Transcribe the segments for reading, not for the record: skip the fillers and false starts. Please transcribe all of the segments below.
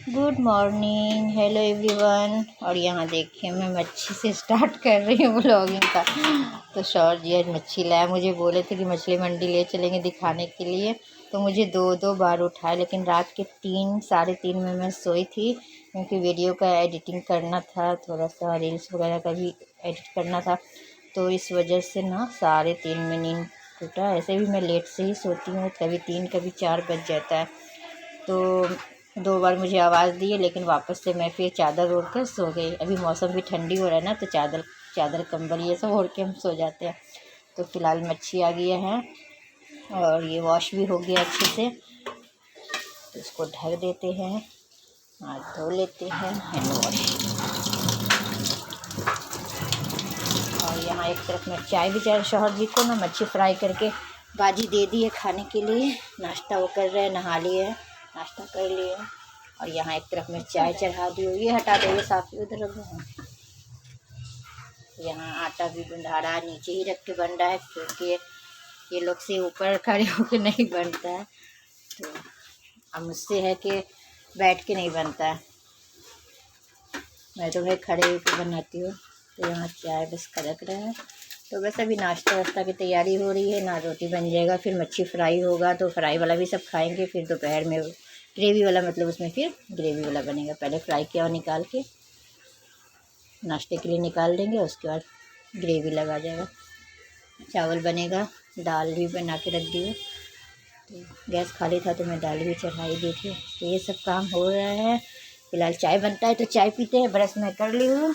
Good morning, hello everyone. और यहाँ देखिए मैं मच्छी से स्टार्ट कर रही हूँ व्लॉगिंग का। तो शौहर जी आज मच्छी लाया, मुझे बोले थे कि मछली मंडी ले चलेंगे दिखाने के लिए। तो मुझे दो बार उठाया, लेकिन रात के 3 साढ़े 3 में मैं सोई थी, क्योंकि वीडियो का एडिटिंग करना था, थोड़ा सा रील्स वगैरह का भी एडिट करना था। तो इस वजह से ना 3:30 में नींद टूटा। ऐसे भी मैं लेट से ही सोती हूँ, कभी 3 कभी 4 बज जाता है। तो 2 बार मुझे आवाज़ दी है, लेकिन वापस से मैं फिर चादर ओढ़ कर सो गई। अभी मौसम भी ठंडी हो रहा है ना, तो चादर कंबल ये सब ओढ़ के हम सो जाते हैं। तो फ़िलहाल मच्छी आ गया है और ये वॉश भी हो गया अच्छे से। तो इसको ढक देते हैं, हाथ धो लेते हैं, हैंड वॉश। और यहाँ एक तरफ मैं चाय भी शौहर जी को ना मच्छी फ्राई करके बाजी दे दी है खाने के लिए। नाश्ता वो कर रहे हैं, नहा लिए, नाश्ता कर लिए। और यहाँ एक तरफ मैं चाय चढ़ा दी हूँ। ये हटा दो, ये साफ उधर रख दो। यहाँ आटा भी बना रहा है, नीचे ही रख के बन रहा है, क्योंकि ये लोग से ऊपर खड़े होकर नहीं बनता है। तो अब मुझसे है कि बैठ के नहीं बनता है, मैं तो भाई खड़े होकर बनाती हूँ। तो यहाँ चाय बस खदक रहा है। तो बस अभी नाश्ता वास्ता की तैयारी हो रही है ना, रोटी बन जाएगा, फिर मच्छी फ्राई होगा, तो फ्राई वाला भी सब खाएंगे। फिर दोपहर में ग्रेवी वाला, मतलब उसमें फिर ग्रेवी वाला बनेगा। पहले फ्राई किया और निकाल के नाश्ते के लिए निकाल देंगे, उसके बाद ग्रेवी लगा जाएगा। चावल बनेगा, दाल भी बना के रख दी है। तो गैस खाली था तो मैं दाल भी चढ़ाई दी थी। तो ये सब काम हो रहा है। फिलहाल चाय बनता है तो चाय पीते हैं। ब्रश मैं कर ली हूँ।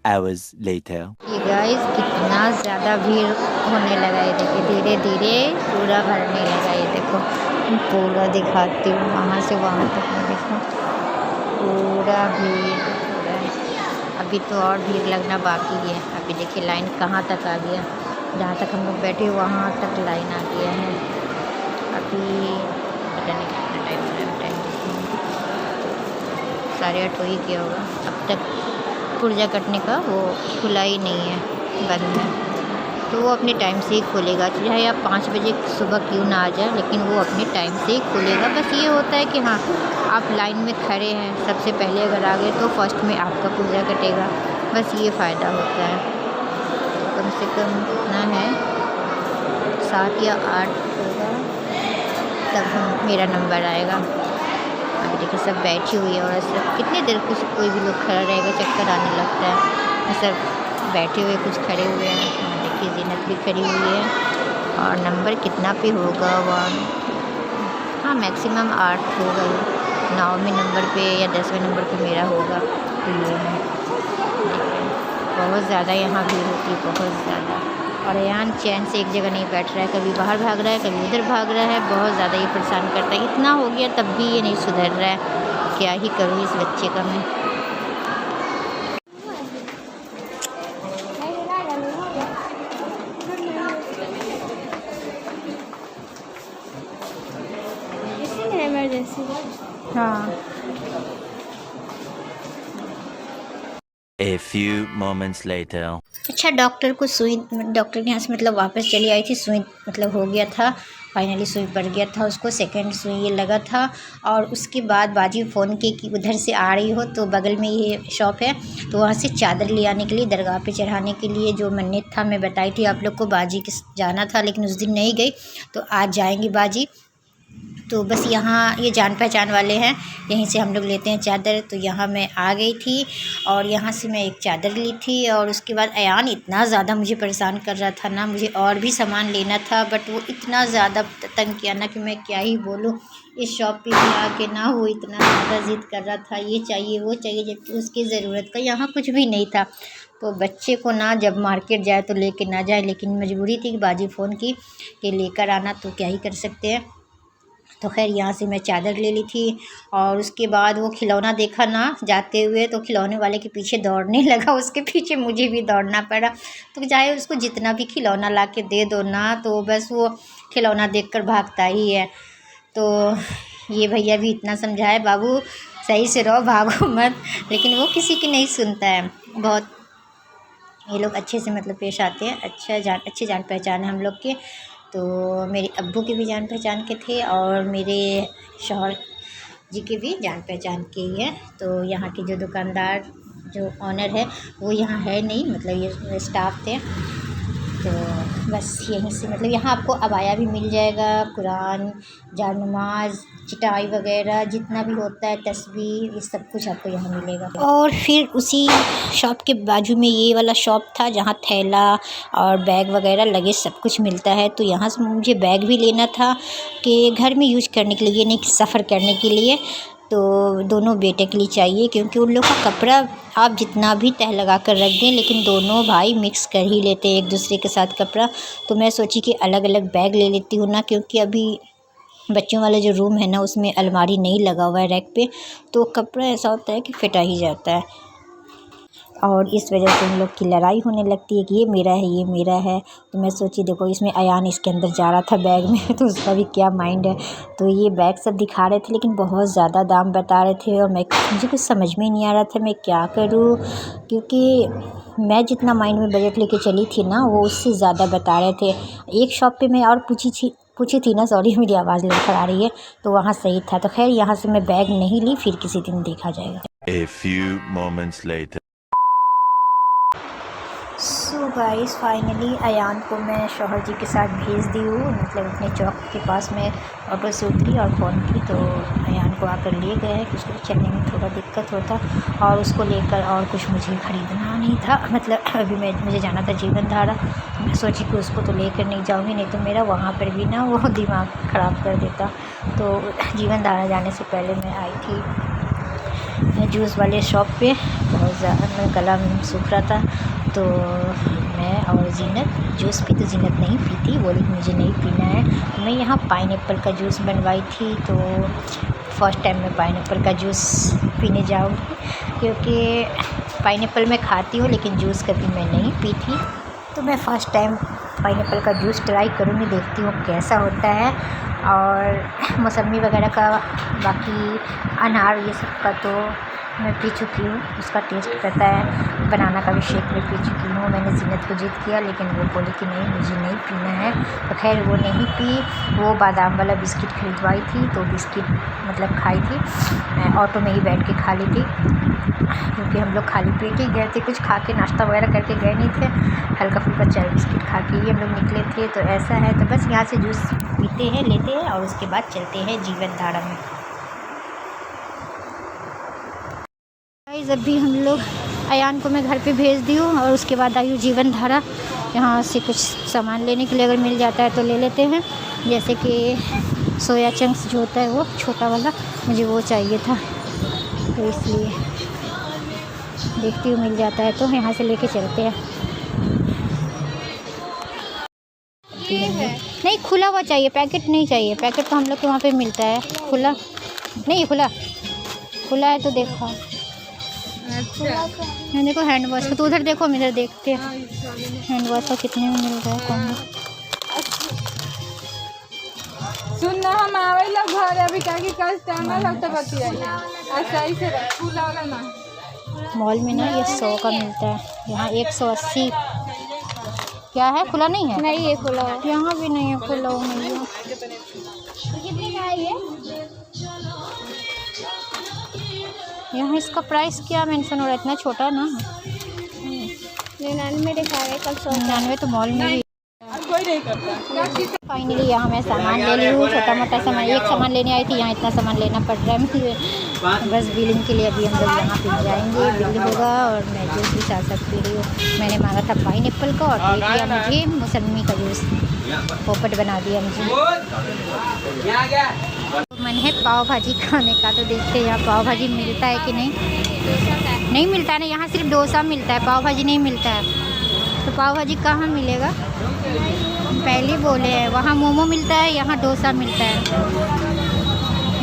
hours later. ये गाइस कितना ज़्यादा भीड़ होने लगा है, देखिए धीरे धीरे पूरा भरने लगा। ये देखो पूरा दिखाती हूँ, वहाँ से वहाँ तक में देखो पूरा भीड़ पूरा। अभी तो और भीड़ लगना बाकी है। अभी देखिए लाइन कहाँ तक आ गया, जहाँ तक हम लोग बैठे वहाँ तक लाइन आ गया है। अभी पता नहीं कितना टाइम साढ़े 8 हो ही गया होगा। अब तक पुर्जा कटने का वो खुला ही नहीं है, बंद है। तो वो अपने टाइम से ही खुलेगा, चाहे आप 5 बजे सुबह क्यों ना आ जाए, लेकिन वो अपने टाइम से ही खुलेगा। बस ये होता है कि हाँ, आप लाइन में खड़े हैं, सबसे पहले अगर आ गए तो फर्स्ट में आपका पुर्जा कटेगा। बस ये फ़ायदा होता है। तो कम से कम कितना है, 7 या 8 होगा तब मेरा नंबर आएगा। अभी देखिए सब बैठी हुई है, और सब कितने देर कुछ कोई भी लोग खड़ा रहेगा, चक्कर आने लगता है। सब बैठे हुए, कुछ खड़े हुए हैं। देखिए जीनत भी खड़ी हुई है। और नंबर कितना पे होगा, 1, हाँ मैक्सिमम 8 होगा। 9वें नंबर पे या 10वें नंबर पे मेरा होगा। तो ये है, बहुत ज़्यादा यहाँ भीड़ होती है, बहुत ज़्यादा। और यहाँ चैन से एक जगह नहीं बैठ रहा है, कभी बाहर भाग रहा है, कभी उधर भाग रहा है। बहुत ज़्यादा ये परेशान करता है। इतना हो गया तब भी ये नहीं सुधर रहा है। क्या ही करूँ इस बच्चे का मैं। हाँ, A few moments later. अच्छा डॉक्टर के यहाँ से मतलब वापस चली आई थी। सुई मतलब हो गया था, फाइनली सुई पड़ गया था उसको, सेकंड सुई ये लगा था। और उसके बाद बाजी फ़ोन की कि उधर से आ रही हो तो बगल में ये शॉप है, तो वहाँ से चादर ले आने के लिए, दरगाह पे चढ़ाने के लिए जो मन्नत था, मैं बताई थी आप लोग को, बाजी के जाना था, लेकिन उस दिन नहीं गई। तो आज जाएंगी बाजी। तो बस यहाँ ये जान पहचान वाले हैं, यहीं से हम लोग लेते हैं चादर। तो यहाँ मैं आ गई थी और यहाँ से मैं एक चादर ली थी। और उसके बाद अयान इतना ज़्यादा मुझे परेशान कर रहा था ना, मुझे और भी सामान लेना था, बट वो इतना ज़्यादा तंग किया ना कि मैं क्या ही बोलूँ। इस शॉप पे भी आके ना वो इतना ज़्यादा ज़िद कर रहा था, ये चाहिए वो चाहिए, जबकि उसकी ज़रूरत का यहाँ कुछ भी नहीं था। तो बच्चे को ना जब मार्केट जाए तो लेके ना जाए, लेकिन मजबूरी थी कि बाजी फ़ोन की कि लेकर आना, तो क्या ही कर सकते हैं। तो खैर यहाँ से मैं चादर ले ली थी। और उसके बाद वो खिलौना देखा ना जाते हुए, तो खिलौने वाले के पीछे दौड़ने लगा, उसके पीछे मुझे भी दौड़ना पड़ा। तो चाहे उसको जितना भी खिलौना ला के दे दो ना, तो बस वो खिलौना देखकर भागता ही है। तो ये भैया भी इतना समझाए, बाबू सही से रहो, भागो मत, लेकिन वो किसी की नहीं सुनता है। बहुत ये लोग अच्छे से मतलब पेश आते हैं, अच्छे जान पहचान है हम लोग के। तो मेरे अब्बू के भी जान पहचान के थे और मेरे शौहर जी के भी जान पहचान के ही है। तो यहाँ के जो दुकानदार जो ऑनर है वो यहाँ है नहीं, मतलब ये स्टाफ थे। तो बस यहीं से मतलब यहाँ आपको अबाया भी मिल जाएगा, कुरान, जानमाज़, चटाई वगैरह जितना भी होता है, तस्बीह, ये सब कुछ आपको यहाँ मिलेगा। और फिर उसी शॉप के बाजू में ये वाला शॉप था जहाँ थैला और बैग वगैरह लगेज सब कुछ मिलता है। तो यहाँ से मुझे बैग भी लेना था कि घर में यूज करने के लिए, ये नहीं कि सफ़र करने के लिए। तो दोनों बेटे के लिए चाहिए, क्योंकि उन लोग का कपड़ा आप जितना भी तह लगा कर रख दें लेकिन दोनों भाई मिक्स कर ही लेते हैं एक दूसरे के साथ कपड़ा। तो मैं सोची कि अलग अलग बैग ले लेती हूँ ना, क्योंकि अभी बच्चों वाला जो रूम है ना उसमें अलमारी नहीं लगा हुआ है रैक पे, तो कपड़ा ऐसा होता है कि फिटा ही जाता है। और इस वजह से उन लोग की लड़ाई होने लगती है कि ये मेरा है, ये मेरा है। तो मैं सोची देखो इसमें अयान इसके अंदर जा रहा था बैग में तो उसका भी क्या माइंड है। तो ये बैग सब दिखा रहे थे लेकिन बहुत ज़्यादा दाम बता रहे थे और मुझे कुछ समझ में नहीं आ रहा था मैं क्या करूँ, क्योंकि मैं जितना माइंड में बजट लेके चली थी ना वो उससे ज़्यादा बता रहे थे। एक शॉप पे मैं और पूछी थी ना, सॉरी मेरी आवाज़ लेकर आ रही है, तो वहाँ सही था। तो खैर यहाँ से मैं बैग नहीं ली, फिर किसी दिन देखा जाएगा। A few moments later. So guys finally Ayaan को मैं शौहर जी के साथ भेज दी हूँ, मतलब अपने चौक के पास में ऑटो से उतरी और फ़ोन की। तो अयान को आकर ले गए कि उसको चलने में थोड़ा दिक्कत होता और उसको लेकर और कुछ मुझे ख़रीदना नहीं था। मतलब अभी मुझे जाना था जीवन धारा। मैं सोची कि उसको तो लेकर नहीं जाऊँगी, नहीं तो मेरा वहाँ पर भी ना वो दिमाग ख़राब कर देता। तो जीवन धारा जाने से पहले मैं आई थी जूस वाले शॉप पे, बहुत ज़्यादा मेरा गला सूख रहा था। तो मैं और जीनत जूस पी, तो जीनत नहीं पीती, बोली मुझे नहीं पीना है। तो मैं यहाँ पाइनएप्पल का जूस बनवाई थी। तो फर्स्ट टाइम मैं पाइनएप्पल का जूस पीने जाऊँगी, क्योंकि पाइनएप्पल मैं खाती हूँ लेकिन जूस कभी मैं नहीं पी थी। तो मैं फ़र्स्ट टाइम पाइनएप्पल का जूस ट्राई करूँगी, देखती हूँ कैसा होता है। और मौसम्मी वगैरह का, बाकी अनार ये सब का तो मैं पी चुकी हूँ, उसका टेस्ट करता है। बनाना का भी शेक में पी चुकी हूँ। मैंने जीनत को जिद किया लेकिन वो बोली कि नहीं मुझे नहीं पीना है। तो खैर वो नहीं पी, वो बादाम वाला बिस्किट खरीदवाई थी, तो बिस्किट मतलब खाई थी, ऑटो में ही बैठ के खा ली थी, क्योंकि हम लोग खाली पेट ही गए थे, कुछ खा के नाश्ता वगैरह करके गए नहीं थे, हल्का फुल्का चाय बिस्किट खा के ही हम लोग निकले थे। तो ऐसा है, तो बस यहाँ से जूस पीते हैं, लेते हैं और उसके बाद चलते हैं जीवन धारा में। अभी हम लोग अयान को मैं घर पे भेज दी हूँ और उसके बाद आई हूँ जीवन धारा। यहाँ से कुछ सामान लेने के लिए अगर मिल जाता है तो ले लेते हैं, जैसे कि सोया चंक्स जो होता है वो छोटा वाला, मुझे वो चाहिए था, तो इसलिए देखती हूँ मिल जाता है तो यहाँ से लेके चलते हैं। नहीं खुला हुआ चाहिए, पैकेट नहीं चाहिए। पैकेट तो हम लोग के वहाँ पे मिलता है, खुला नहीं, खुला है तो देखो। अच्छा देखो हैंड वॉश का, तो उधर देखो, हम इधर देखते हैं हैंड वॉश का कितने में मिल रहा है, कौन है। सुनना हम आवेला घर अभी काकी कल टांगा लगता बतियाई ऐसा ही से खुला वाला ना। मॉल में ना ये 100 का मिलता है, यहाँ 180। क्या है, खुला नहीं है? नहीं है खुला, यहाँ भी नहीं है खुला, नहीं है। कितने का है ये? यहाँ इसका प्राइस क्या मेंशन हो रहा है, इतना छोटा ना, 99 दिखा रहे, कल 99 तो मॉल में भी। कोई नहीं करता। फाइनली यहाँ मैं सामान ले ली हूँ, छोटा मोटा सामान, एक सामान लेने आई थी, यहाँ इतना सामान लेना पड़ रहा है मुझे। बस बिलिंग के लिए अभी हम लोग यहाँ पे जाएंगे, बिल होगा और मैं जूस भी साथ साथ पी रही हूँ। मैंने मांगा था पाइनएप्पल का और दे दिया मुझे मौसम्मी का जूस, पोपट बना दिया मुझे। तो मन है पाव भाजी खाने का, तो देखते हैं यहाँ पाव भाजी मिलता है कि नहीं। नहीं मिलता है ना, यहाँ सिर्फ डोसा मिलता है, पाव भाजी नहीं मिलता है। तो पाव भाजी कहाँ मिलेगा, पहले बोले हैं, वहाँ मोमो मिलता है, यहाँ डोसा मिलता है।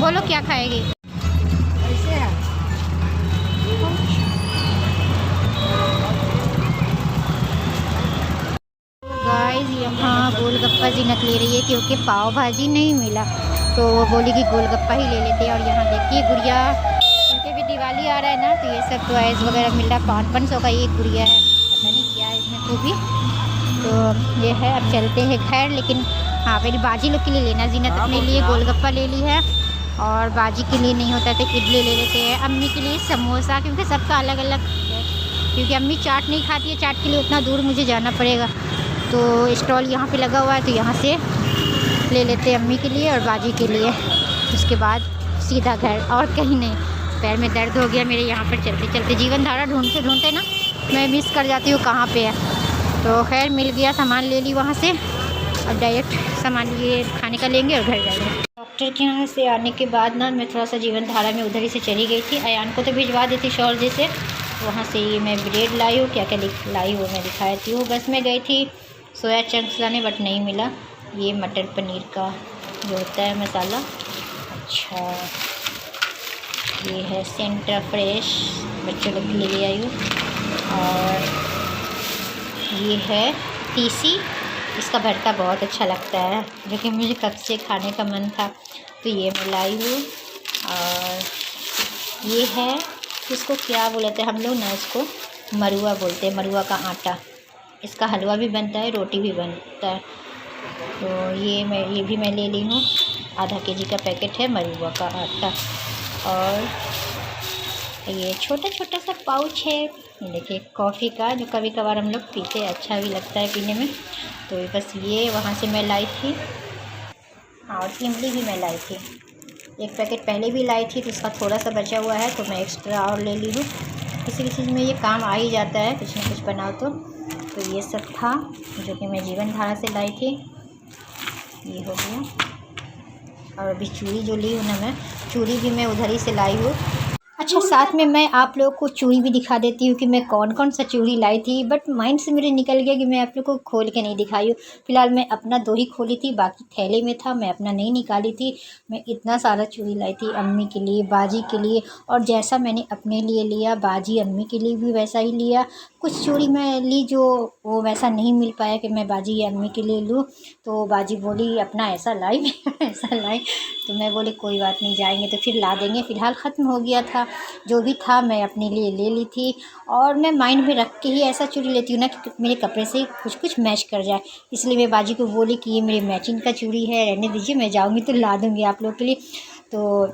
बोलो क्या खाएगी। गाइस यहाँ गोलगप्पा जीनत ले रही है क्योंकि पाव भाजी नहीं मिला, तो वो बोली कि गोलगप्पा ही ले लेते हैं। और यहाँ देखिए गुड़िया, क्योंकि भी दिवाली आ रहा है ना, तो ये सब टॉयज़ वगैरह मिल रहा है। 500 का एक गुड़िया है, पता नहीं क्या है भी। तो ये है, अब चलते हैं घर। लेकिन हाँ, मेरी बाजी लोग के लिए लेना, जीनत अपने लिए गोलगप्पा ले ली है और बाजी के लिए नहीं होता तो इडली ले लेते हैं। अम्मी के लिए समोसा, क्योंकि सबका अलग अलग है, क्योंकि अम्मी चाट नहीं खाती है, चाट के लिए उतना दूर मुझे जाना पड़ेगा। तो स्टॉल यहाँ पे लगा हुआ है, तो यहाँ से ले लेते हैं अम्मी के लिए और बाजी के लिए। उसके बाद सीधा घर, और कहीं नहीं। पैर में दर्द हो गया मेरे यहाँ पर चलते चलते। जीवन धारा ढूंढते ढूंढते ना मैं मिस कर जाती हूँ कहाँ पे है। तो खैर मिल गया, सामान ले ली वहाँ से। अब डायरेक्ट सामान ये खाने का लेंगे और घर जाएंगे। डॉक्टर के यहाँ से आने के बाद ना मैं थोड़ा सा जीवन धारा में उधर ही से चली गई थी। अयान को तो भिजवा दी थी शॉर्जे से, वहाँ से ये मैं ब्रेड लाई हूँ। क्या क्या लाई वो मैं दिखाती हूँ। बस मैं गई थी सोया चंक्स लाने, बट नहीं मिला। ये मटर पनीर का जो होता है मसाला। अच्छा, ये है सेंट्रा फ्रेश, बच्चों लोग के लिए ले आई हूँ। और ये है तीसी, इसका भरता बहुत अच्छा लगता है, जो कि मुझे कब से खाने का मन था, तो ये मैं लाई हूँ। और ये है, इसको क्या बोलते हैं हम लोग ना, इसको मरुआ बोलते हैं, मरुआ का आटा। इसका हलवा भी बनता है, रोटी भी बनता है। तो ये भी मैं ले ली हूँ। आधा केजी का पैकेट है मरुआ का आटा। और ये छोटा छोटा सा पाउच है, देखिए कॉफ़ी का, जो कभी कभार हम लोग पीते हैं, अच्छा भी लगता है पीने में। तो बस ये वहाँ से मैं लाई थी। और इमली भी मैं लाई थी, एक पैकेट पहले भी लाई थी, तो इसका थोड़ा सा बचा हुआ है, तो मैं एक्स्ट्रा और ले ली हूँ। किसी भी चीज़ में ये काम आ ही जाता है, कुछ ना कुछ बनाओ तो ये सब था जो कि मैं जीवन धारा से लाई थी। ये हो गया। और अभी चूड़ी जो ली हूँ ना मैं, चूड़ी भी मैं उधर ही से लाई हूँ। अच्छा, साथ में मैं आप लोगों को चूड़ी भी दिखा देती हूँ कि मैं कौन कौन सा चूड़ी लाई थी, बट माइंड से मेरे निकल गया कि मैं आप लोगों को खोल के नहीं दिखाई हूँ। फिलहाल मैं अपना 2 ही खोली थी, बाकी थैले में था, मैं अपना नहीं निकाली थी। मैं इतना सारा चूड़ी लाई थी अम्मी के लिए, बाजी के लिए, और जैसा मैंने अपने लिए लिया, बाजी अम्मी के लिए भी वैसा ही लिया। कुछ चूड़ी मैं ली जो वो वैसा नहीं मिल पाया कि मैं बाजी या अम्मी के लिए लूँ, तो बाजी बोली अपना ऐसा लाई, मेरा ऐसा लाई। तो मैं बोली कोई बात नहीं, जाएंगे तो फिर ला देंगे। फ़िलहाल ख़त्म हो गया था, जो भी था मैं अपने लिए ले ली थी। और मैं माइंड में रख के ही ऐसा चूड़ी लेती हूँ ना कि मेरे कपड़े से कुछ कुछ मैच कर जाए। इसलिए मैं बाजी को बोली कि ये मेरे मैचिंग का चूड़ी है, रहने दीजिए, मैं जाऊँगी तो ला दूँगी आप लोग के लिए। तो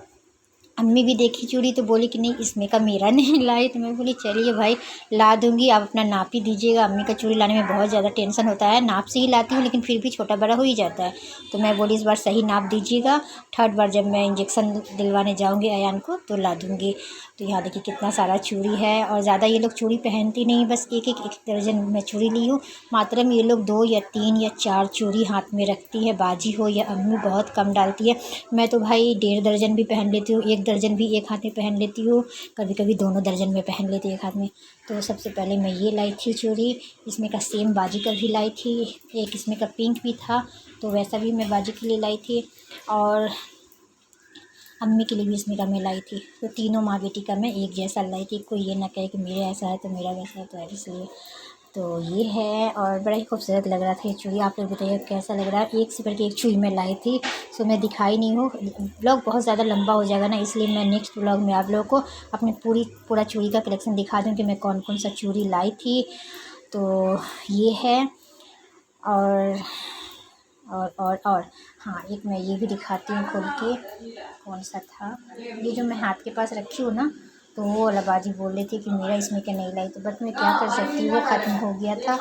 अम्मी भी देखी चूड़ी तो बोली कि नहीं, इसमें का मेरा नहीं लाई। तो मैं बोली चलिए भाई, ला दूँगी, आप अपना नाप ही दीजिएगा। अम्मी का चूड़ी लाने में बहुत ज़्यादा टेंशन होता है, नाप से ही लाती हूँ, लेकिन फिर भी छोटा बड़ा हो ही जाता है। तो मैं बोली इस बार सही नाप दीजिएगा, 3rd बार जब मैं इंजेक्शन दिलवाने जाऊँगी अयान को तो ला दूँगी। तो यहाँ देखिए कितना सारा चूड़ी है, और ज़्यादा ये लोग चूड़ी पहनती नहीं, बस एक दर्जन मैं चूड़ी ली हूँ। मात्रा में ये लोग 2 या 3 या 4 चूड़ी हाथ में रखती है, बाजी हो या अम्मी बहुत कम डालती है। मैं तो भाई 1.5 दर्जन भी पहन लेती हूँ, 1 दर्जन भी एक हाथ में पहन लेती हूँ, कभी कभी दोनों दर्जन में पहन लेती हूँ एक हाथ में। तो सबसे पहले मैं ये लाई थी चूड़ी, इसमें का सेम बाजी का भी लाई थी, एक इसमें का पिंक भी था, तो वैसा भी मैं बाजी के लिए लाई थी। और अम्मी के लिए भी इसमें का मैं लाई थी। तो तीनों माँ बेटी का मैं एक जैसा लाई थी, कोई ये ना कहे कि मेरे ऐसा है तो मेरा वैसा है, तो इसलिए। तो ये है, और बड़ा ही खूबसूरत लग रहा था ये चूड़ी। आप लोग बताइए कैसा लग रहा है। एक से बढ़ के एक चूड़ी मैं लाई थी, सो मैं दिखाई नहीं हूँ, ब्लॉग बहुत ज़्यादा लंबा हो जाएगा ना, इसलिए मैं नेक्स्ट ब्लॉग में आप लोगों को अपनी पूरा चूड़ी का कलेक्शन दिखा दूँ कि मैं कौन कौन सा चूड़ी लाई थी। तो ये है। और हाँ, एक मैं ये भी दिखाती हूँ खोल के, कौन सा था ये जो मैं हाथ के पास रखी हूँ ना, तो वो वाला बाजी बोल रही थी कि मेरा इसमें क्या नहीं लाई, तो बट मैं क्या कर सकती हूँ, वो ख़त्म हो गया था।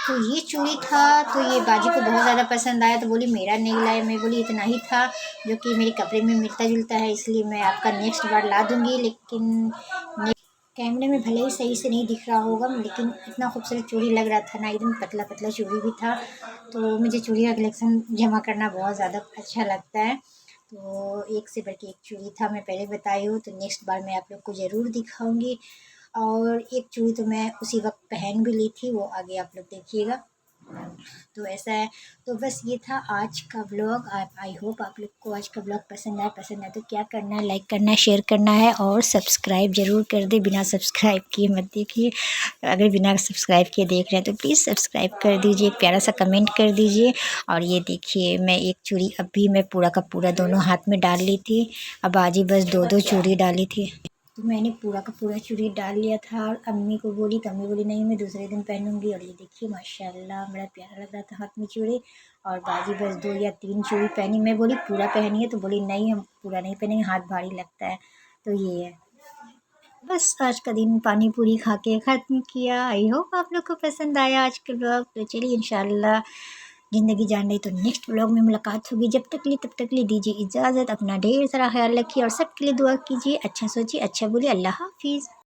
तो ये चूड़ी था, तो ये बाजी को बहुत ज़्यादा पसंद आया, तो बोली मेरा नहीं लाए। मैं बोली इतना ही था जो कि मेरे कपड़े में मिलता जुलता है, इसलिए मैं आपका नेक्स्ट बार ला दूँगी। लेकिन कैमरे में भले ही सही से नहीं दिख रहा होगा, लेकिन इतना खूबसूरत चूड़ी लग रहा था ना, एकदम पतला पतला चूड़ी भी था। तो मुझे चूड़ी का कलेक्शन जमा करना बहुत ज़्यादा अच्छा लगता है। तो एक से बढ़ के एक चूड़ी था, मैं पहले बताई हूँ, तो नेक्स्ट बार मैं आप लोग को ज़रूर दिखाऊंगी। और एक चूड़ी तो मैं उसी वक्त पहन भी ली थी, वो आगे आप लोग देखिएगा। तो ऐसा है। तो बस ये था आज का ब्लॉग। आई होप आप लोग को आज का ब्लॉग पसंद आए तो क्या करना है, लाइक करना है, शेयर करना है, और सब्सक्राइब ज़रूर कर दे। बिना सब्सक्राइब किए मत देखिए, अगर बिना सब्सक्राइब किए देख रहे हैं तो प्लीज़ सब्सक्राइब कर दीजिए, एक प्यारा सा कमेंट कर दीजिए। और ये देखिए, मैं एक चूड़ी अभी मैं पूरा का पूरा दोनों हाथ में डाल ली थी, अब बाजी बस 2-2 चूड़ी डाली थी। तो मैंने पूरा का पूरा चूड़ी डाल लिया था और अम्मी को बोली तो अम्मी बोली नहीं मैं दूसरे दिन पहनूंगी। और ये देखिए माशाल्लाह बड़ा प्यारा लग रहा था हाथ में चूड़ी। और बाजी बस 2 या 3 चूड़ी पहनी। मैं बोली पूरा पहनिए तो बोली नहीं हम पूरा नहीं पहनेंगे, हाथ भारी लगता है। तो ये है, बस आज का दिन पानी पूरी खा के ख़त्म किया। आई होप आप लोग को पसंद आया आज का ब्लॉग। तो चलिए इंशाल्लाह ज़िंदगी जान रही तो नेक्स्ट ब्लॉग में मुलाकात होगी। जब तक लिए तब तक लिए दीजिए इजाज़त। अपना ढेर सारा ख्याल रखिए और सबके लिए दुआ कीजिए। अच्छा सोचिए, अच्छा बोलिए। अल्लाह हाफ़िज़।